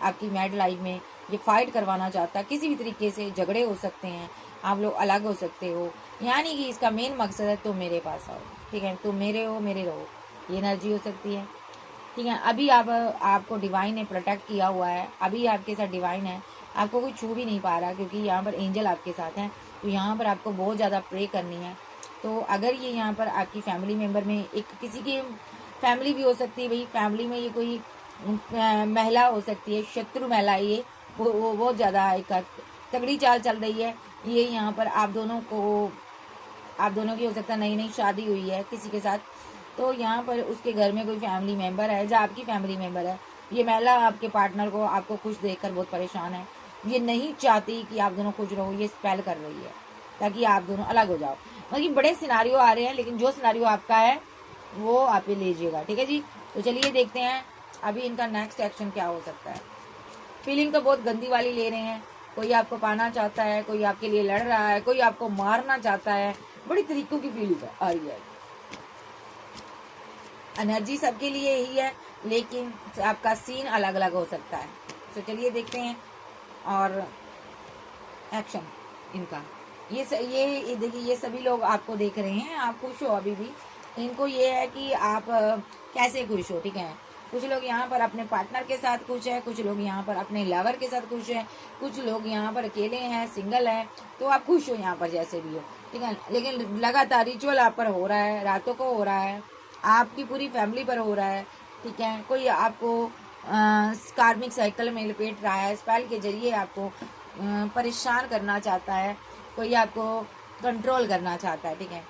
आपकी मैरिड लाइफ में ये फाइट करवाना चाहता है, किसी भी तरीके से झगड़े हो सकते हैं, आप लोग अलग हो सकते हो, यानी कि इसका मेन मकसद है तुम मेरे पास आओ। ठीक है, तुम मेरे हो, मेरे रहो, ये एनर्जी हो सकती है। ठीक है, अभी आपको डिवाइन ने प्रोटेक्ट किया हुआ है, अभी आपके साथ डिवाइन है, आपको कोई छू भी नहीं पा रहा क्योंकि यहाँ पर एंजल आपके साथ हैं। तो यहाँ पर आपको बहुत ज़्यादा प्रे करनी है। तो अगर ये यहाँ पर आपकी फैमिली मेम्बर में एक किसी की फैमिली भी हो सकती है, भाई फैमिली में ये कोई महिला हो सकती है, शत्रु महिला, ये वो बहुत ज़्यादा एक तगड़ी चाल चल रही है। ये यहाँ पर आप दोनों की हो सकता है नई नई शादी हुई है किसी के साथ, तो यहाँ पर उसके घर में कोई फैमिली मेम्बर है या आपकी फैमिली मेम्बर है, ये महिला आपके पार्टनर को आपको खुश देखकर बहुत परेशान है, ये नहीं चाहती कि आप दोनों खुश रहो, ये स्पेल कर रही है ताकि आप दोनों अलग हो जाओ। मतलब बड़े सिनारियो आ रहे हैं, लेकिन जो सिनारियो आपका है वो आप लीजिएगा। ठीक है जी, तो चलिए देखते हैं अभी इनका नेक्स्ट एक्शन क्या हो सकता है। फीलिंग तो बहुत गंदी वाली ले रहे हैं, कोई आपको पाना चाहता है, कोई आपके लिए लड़ रहा है, कोई आपको मारना चाहता है, बड़ी तरीकों की फीलिंग आ रही है। एनर्जी सबके लिए यही है, लेकिन आपका सीन अलग अलग हो सकता है। तो चलिए देखते हैं और एक्शन इनका। ये देखिए, ये सभी लोग आपको देख रहे हैं, आप खुश हो अभी भी, इनको ये है कि आप कैसे खुश हो। ठीक है, कुछ लोग यहाँ पर अपने पार्टनर के साथ खुश है, कुछ लोग यहाँ पर अपने लवर के साथ खुश है, कुछ लोग यहाँ पर अकेले हैं, सिंगल है, तो आप खुश हो यहाँ पर जैसे भी हो। ठीक है, लेकिन लगातार रिचुअल आप पर हो रहा है, रातों को हो रहा है, आपकी पूरी फैमिली पर हो रहा है। ठीक है, कोई आपको कार्मिक साइकिल में लपेट रहा है, स्पेल के जरिए आपको परेशान करना चाहता है, कोई आपको कंट्रोल करना चाहता है। ठीक है,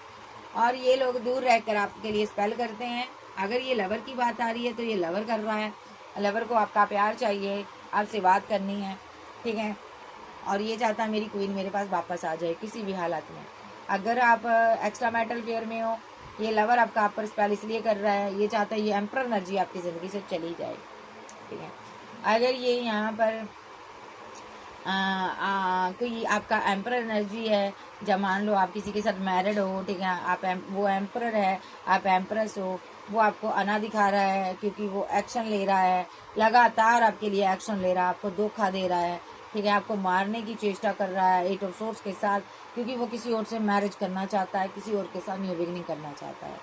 और ये लोग दूर रहकर आपके लिए स्पेल करते हैं। अगर ये लवर की बात आ रही है तो ये लवर कर रहा है, लवर को आपका प्यार चाहिए, आपसे बात करनी है। ठीक है, और ये चाहता है मेरी क्वीन मेरे पास वापस आ जाए किसी भी हालत में। अगर आप एक्स्ट्रा मैरिटल फेयर में हो, ये लवर आपका आप पर स्पेल इसलिए कर रहा है, ये चाहता है ये एम्परर एनर्जी आपकी ज़िंदगी से चली जाए। ठीक है, अगर ये यहाँ पर कोई आपका एम्पर एनर्जी है, जब मान लो आप किसी के साथ मैरिड हो, ठीक है, आप वो एम्पर है, आप एम्प्रेस हो, वो आपको अना दिखा रहा है क्योंकि वो एक्शन ले रहा है, लगातार आपके लिए एक्शन ले रहा है, आपको धोखा दे रहा है, ठीक है, आपको मारने की चेष्टा कर रहा है 8 ऑफ सोर्स के साथ, क्योंकि वो किसी और से मैरिज करना चाहता है, किसी और के साथ न्यू बिगनिंग करना चाहता है,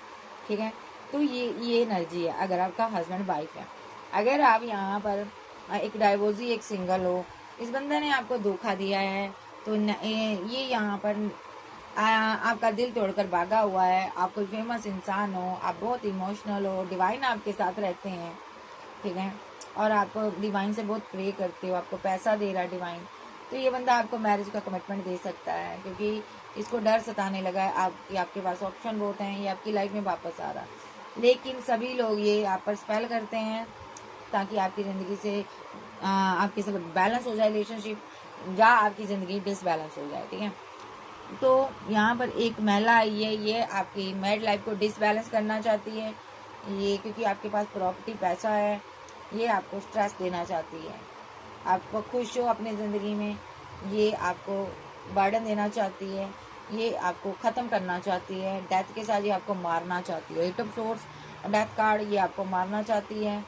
ठीक है। तो ये एनर्जी है अगर आपका हस्बैंड वाइफ है। अगर आप यहाँ पर एक डाइवोर्सी, एक सिंगल हो, इस बंदे ने आपको धोखा दिया है, तो ये यहाँ पर आपका दिल तोड़कर भागा हुआ है, आप कोई फेमस इंसान हो, आप बहुत इमोशनल हो, डिवाइन आपके साथ रहते हैं, ठीक है, और आप डिवाइन से बहुत प्रे करते हो, आपको पैसा दे रहा है डिवाइन, तो ये बंदा आपको मैरिज का कमिटमेंट दे सकता है, क्योंकि इसको डर सताने लगा है आपके पास ऑप्शन बहुत हैं, ये आपकी लाइफ में वापस आ रहा है। लेकिन सभी लोग ये आप पर स्पेल करते हैं ताकि आपकी ज़िंदगी से आपके साथ बैलेंस हो जाए रिलेशनशिप, या आपकी ज़िंदगी डिसबैलेंस हो जाए, ठीक है। तो यहाँ पर एक महिला आई है, ये आपकी मैरिड लाइफ को डिसबैलेंस करना चाहती है, ये क्योंकि आपके पास प्रॉपर्टी पैसा है, ये आपको स्ट्रेस देना चाहती है, आपको खुश हो अपनी ज़िंदगी में, ये आपको बर्डन देना चाहती है, ये आपको ख़त्म करना चाहती है, डेथ के साथ ये आपको मारना चाहती है। 8 ऑफ सोर्स, डेथ कार्ड, ये आपको मारना चाहती है।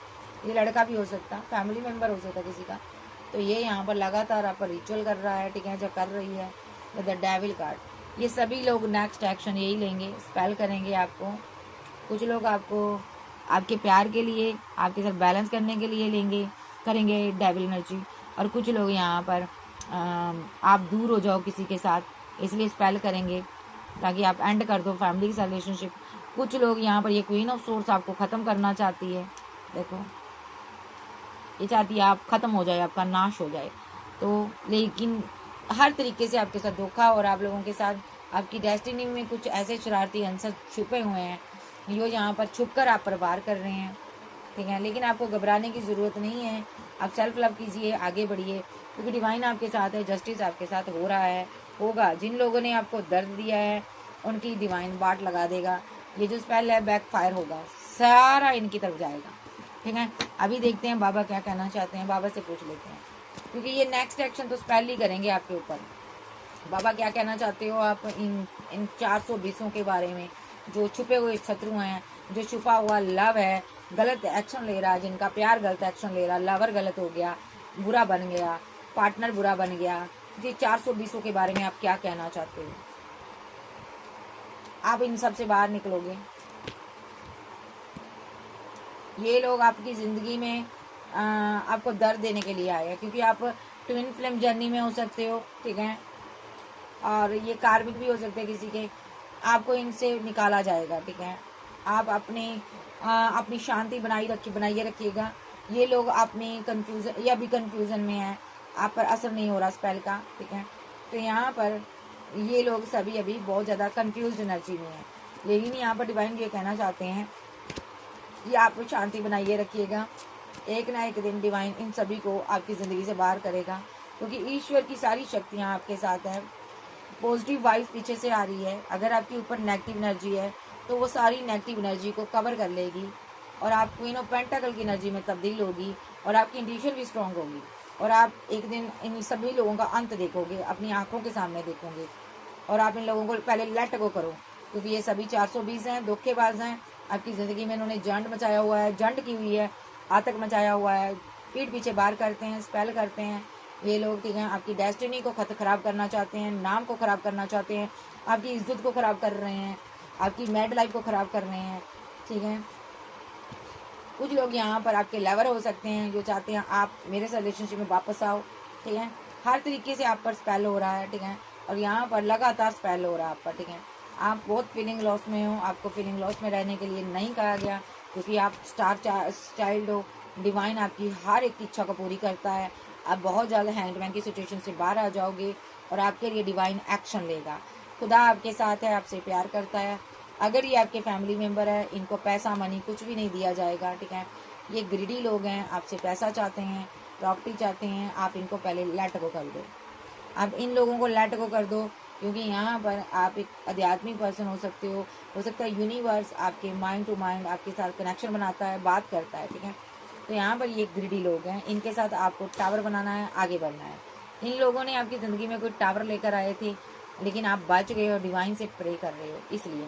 ये लड़का भी हो सकता, फैमिली मेम्बर हो सकता किसी का। तो ये यहाँ पर लगातार आप पर रिचुअल कर रहा है, ठीक है, जो कर रही है विद द डेविल कार्ड। ये सभी लोग नेक्स्ट एक्शन यही लेंगे, स्पेल करेंगे आपको। कुछ लोग आपको आपके प्यार के लिए, आपके साथ बैलेंस करने के लिए करेंगे डेविल एनर्जी, और कुछ लोग यहाँ पर आप दूर हो जाओ किसी के साथ, इसलिए स्पेल करेंगे ताकि आप एंड कर दो फैमिली के साथ रिलेशनशिप। कुछ लोग यहाँ पर ये क्वीन ऑफ सोर्स आपको ख़त्म करना चाहती है, देखो ये चाहती है आप ख़त्म हो जाए, आपका नाश हो जाए। तो लेकिन हर तरीके से आपके साथ धोखा, और आप लोगों के साथ आपकी डेस्टिनी में कुछ ऐसे शरारती अंसर छुपे हुए हैं, जो यहाँ पर छुप कर आप पर वार कर रहे हैं, ठीक है। लेकिन आपको घबराने की ज़रूरत नहीं है, आप सेल्फ लव कीजिए, आगे बढ़िए, क्योंकि डिवाइन आपके साथ है, जस्टिस आपके साथ हो रहा है, होगा। जिन लोगों ने आपको दर्द दिया है उनकी डिवाइन बाट लगा देगा। ये जो स्पेल है बैक फायर होगा, सारा इनकी तरफ जाएगा, ठीक है। अभी देखते हैं बाबा क्या कहना चाहते हैं, बाबा से पूछ लेते हैं, क्योंकि ये नेक्स्ट एक्शन तो स्पेल ही करेंगे आपके ऊपर। बाबा क्या कहना चाहते हो आप इन 420 के बारे में, जो छुपे हुए शत्रु हैं, जो छुपा हुआ लव है, गलत एक्शन ले रहा है, जिनका प्यार गलत एक्शन ले रहा, लवर गलत हो गया, बुरा बन गया, पार्टनर बुरा बन गया, ये 420 के बारे में आप क्या कहना चाहते हो? आप इन सब से बाहर निकलोगे। ये लोग आपकी ज़िंदगी में आपको दर्द देने के लिए आए हैं, क्योंकि आप ट्विन फ्लेम जर्नी में हो सकते हो, ठीक है, और ये कार्मिक भी हो सकते हैं किसी के। आपको इनसे निकाला जाएगा, ठीक है। आप अपनी शांति बनाइए रखिएगा। ये लोग अपनी कंफ्यूजन या भी कंफ्यूजन में है, आप पर असर नहीं हो रहा स्पेल का, ठीक है। तो यहाँ पर ये लोग सभी अभी बहुत ज़्यादा कंफ्यूज एनर्जी में है, लेकिन यहाँ पर डिवाइन ये कहना चाहते हैं कि आप शांति बनाइए रखिएगा। एक ना एक दिन डिवाइन इन सभी को आपकी ज़िंदगी से बाहर करेगा, क्योंकि ईश्वर की सारी शक्तियाँ आपके साथ है। पॉजिटिव वाइब्स पीछे से आ रही है। अगर आपके ऊपर नेगेटिव एनर्जी है तो वो सारी नेगेटिव एनर्जी को कवर कर लेगी, और आप क्वीन ऑफ पेंटाकल की एनर्जी में तब्दील होगी, और आपकी इंट्यूशन भी स्ट्रांग होगी, और आप एक दिन इन सभी लोगों का अंत देखोगे, अपनी आंखों के सामने देखोगे। और आप इन लोगों को पहले लेट गो करो, क्योंकि ये सभी 420 हैं, धोखेबाज हैं। आपकी ज़िंदगी में इन्होंने जंड मचाया हुआ है, जंड की हुई है, आतंक मचाया हुआ है, पीठ पीछे बार करते हैं, स्पेल करते हैं ये लोग, ठीक है। आपकी डेस्टिनी को ख़राब करना चाहते हैं, नाम को ख़राब करना चाहते हैं, आपकी इज्जत को ख़राब कर रहे हैं, आपकी मैरिड लाइफ को ख़राब कर रहे हैं, ठीक है। कुछ लोग यहाँ पर आपके लवर हो सकते हैं, जो चाहते हैं आप मेरे से रिलेशनशिप में वापस आओ, ठीक है। हर तरीके से आप पर स्पेल हो रहा है, ठीक है, और यहाँ पर लगातार स्पेल हो रहा है आप पर, ठीक है। आप बहुत फीलिंग लॉस में हो, आपको फीलिंग लॉस में रहने के लिए नहीं कहा गया, क्योंकि आप स्टार चाइल्ड हो। डिवाइन आपकी हर एक इच्छा को पूरी करता है। आप बहुत ज़्यादा हैंडमैन की सिचुएशन से बाहर आ जाओगे, और आपके लिए डिवाइन एक्शन लेगा। खुदा आपके साथ है, आपसे प्यार करता है। अगर ये आपके फैमिली मेम्बर है, इनको पैसा मनी कुछ भी नहीं दिया जाएगा, ठीक है। ये ग्रीडी लोग हैं, आपसे पैसा चाहते हैं, प्रॉपर्टी चाहते हैं। आप इनको पहले लेट गो कर दो, आप इन लोगों को लेट गो कर दो, क्योंकि यहाँ पर आप एक आध्यात्मिक पर्सन हो सकते हो सकता है यूनिवर्स आपके माइंड टू माइंड आपके साथ कनेक्शन बनाता है, बात करता है, ठीक है। तो यहाँ पर ये ग्रिडी लोग हैं, इनके साथ आपको टावर बनाना है, आगे बढ़ना है। इन लोगों ने आपकी ज़िंदगी में कोई टावर लेकर आए थे, लेकिन आप बच गए और डिवाइन से प्रे कर रहे हो इसलिए।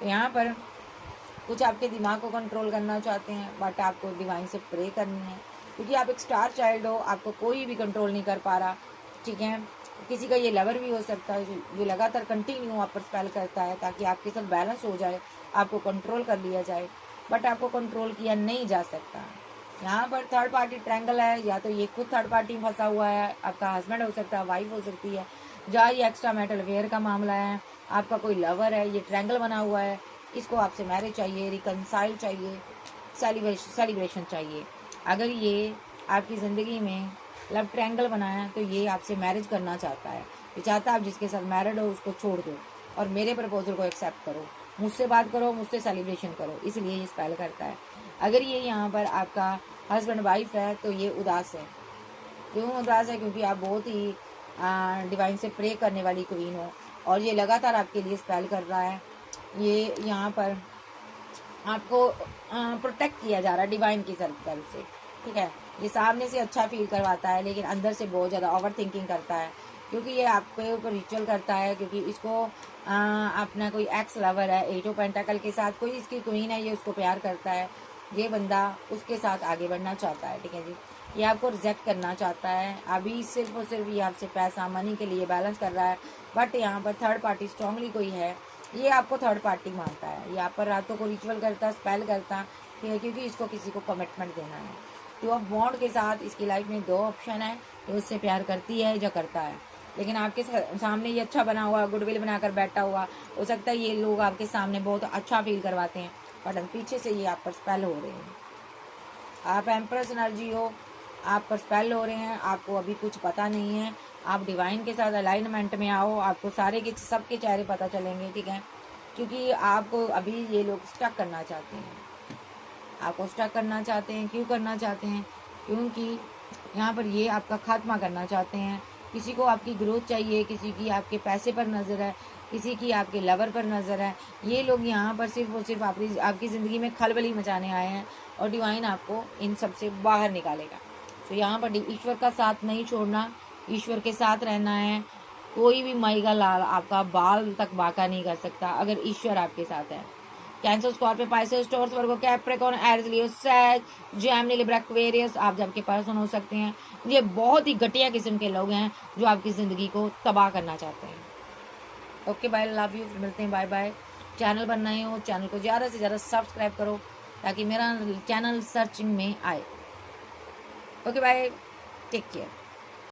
तो यहाँ पर कुछ आपके दिमाग को कंट्रोल करना चाहते हैं, बट आपको डिवाइन से प्रे करनी है, क्योंकि आप एक स्टार चाइल्ड हो, आपको कोई भी कंट्रोल नहीं कर पा रहा, ठीक है। किसी का ये लवर भी हो सकता है जो लगातार कंटिन्यू आप पर स्पेल करता है ताकि आपके साथ बैलेंस हो जाए, आपको कंट्रोल कर लिया जाए, बट आपको कंट्रोल किया नहीं जा सकता। यहाँ पर थर्ड पार्टी ट्रैंगल है, या तो ये खुद थर्ड पार्टी में फंसा हुआ है, आपका हस्बैंड हो सकता है, वाइफ हो सकती है, जहाँ ये एक्स्ट्रा मैटल अफेयर का मामला है, आपका कोई लवर है, ये ट्रैंगल बना हुआ है, इसको आपसे मैरिज चाहिए, रिकनसाइल चाहिए, सेलिब्रेशन चाहिए। अगर ये आपकी ज़िंदगी में लव ट्रैंगल बना है तो ये आपसे मैरिज करना चाहता है, ये चाहता है आप जिसके साथ मैरिड हो उसको छोड़ दो और मेरे प्रपोजल को एक्सेप्ट करो, मुझसे बात करो, मुझसे सेलिब्रेशन करो, इसलिए ये स्पेल करता है। अगर ये यहाँ पर आपका हस्बैंड वाइफ है तो ये उदास है। क्यों उदास है? क्योंकि आप बहुत ही डिवाइन से प्रे करने वाली क्वीन हो और ये लगातार आपके लिए स्पेल कर रहा है। ये यहाँ पर आपको प्रोटेक्ट किया जा रहा है डिवाइन की तरफ से, ठीक है। ये सामने से अच्छा फील करवाता है लेकिन अंदर से बहुत ज़्यादा ओवर थिंकिंग करता है, क्योंकि ये आपके ऊपर रिचुअल करता है, क्योंकि इसको अपना कोई एक्स लवर है, 8 ऑफ पेंटाकल के साथ कोई इसकी क्वीन है, ये उसको प्यार करता है, ये बंदा उसके साथ आगे बढ़ना चाहता है, ठीक है जी। ये आपको रिजेक्ट करना चाहता है, अभी सिर्फ और सिर्फ ये आपसे पैसा मनी के लिए बैलेंस कर रहा है, बट यहाँ पर थर्ड पार्टी स्ट्रांगली कोई है, ये आपको थर्ड पार्टी मानता है, ये आप पर रातों को रिचुअल करता, स्पेल करता, ठीक है, क्योंकि इसको किसी को कमिटमेंट देना है। तो अब बॉन्ड के साथ इसकी लाइफ में 2 ऑप्शन है, तो उससे प्यार करती है या करता है, लेकिन आपके सामने ये अच्छा बना हुआ, गुडविल बनाकर बैठा हुआ, हो सकता है ये लोग आपके सामने बहुत अच्छा फील करवाते हैं, बट पीछे से ये आप पर स्पेल हो रहे हैं। आप एम्प्रेस एनर्जी हो, आप पर स्पेल हो रहे हैं, आपको अभी कुछ पता नहीं है, आप डिवाइन के साथ अलाइनमेंट में आओ, आपको सारे के सबके चेहरे पता चलेंगे, ठीक है, क्योंकि आपको अभी ये लोग स्टक करना चाहते हैं, आपको स्टक करना चाहते हैं। क्यों करना चाहते हैं? क्योंकि यहाँ पर ये आपका खात्मा करना चाहते हैं। किसी को आपकी ग्रोथ चाहिए, किसी की आपके पैसे पर नज़र है, किसी की आपके लवर पर नज़र है। ये लोग यहाँ पर सिर्फ और सिर्फ आपकी ज़िंदगी में खलबली मचाने आए हैं और डिवाइन आपको इन सब से बाहर निकालेगा। तो यहाँ पर ईश्वर का साथ नहीं छोड़ना, ईश्वर के साथ रहना है। कोई भी माई का लाल आपका बाल तक बाका नहीं कर सकता अगर ईश्वर आपके साथ है। कैंसर, स्कॉर्पियो, पाइसेस, टॉरस, वर्गो, कैप्रिकॉर्न, एरीज, लियो, सैज, जेमिनी, लिब्रा, एक्वेरियस आप जब के पर्सन हो सकते हैं। ये बहुत ही घटिया किस्म के लोग हैं जो आपकी ज़िंदगी को तबाह करना चाहते हैं। ओके बाय, लव यू, मिलते हैं, बाय बाय। चैनल पर नए हो, चैनल को ज़्यादा से ज़्यादा सब्सक्राइब करो ताकि मेरा चैनल सर्चिंग में आए। Okay bye, take care.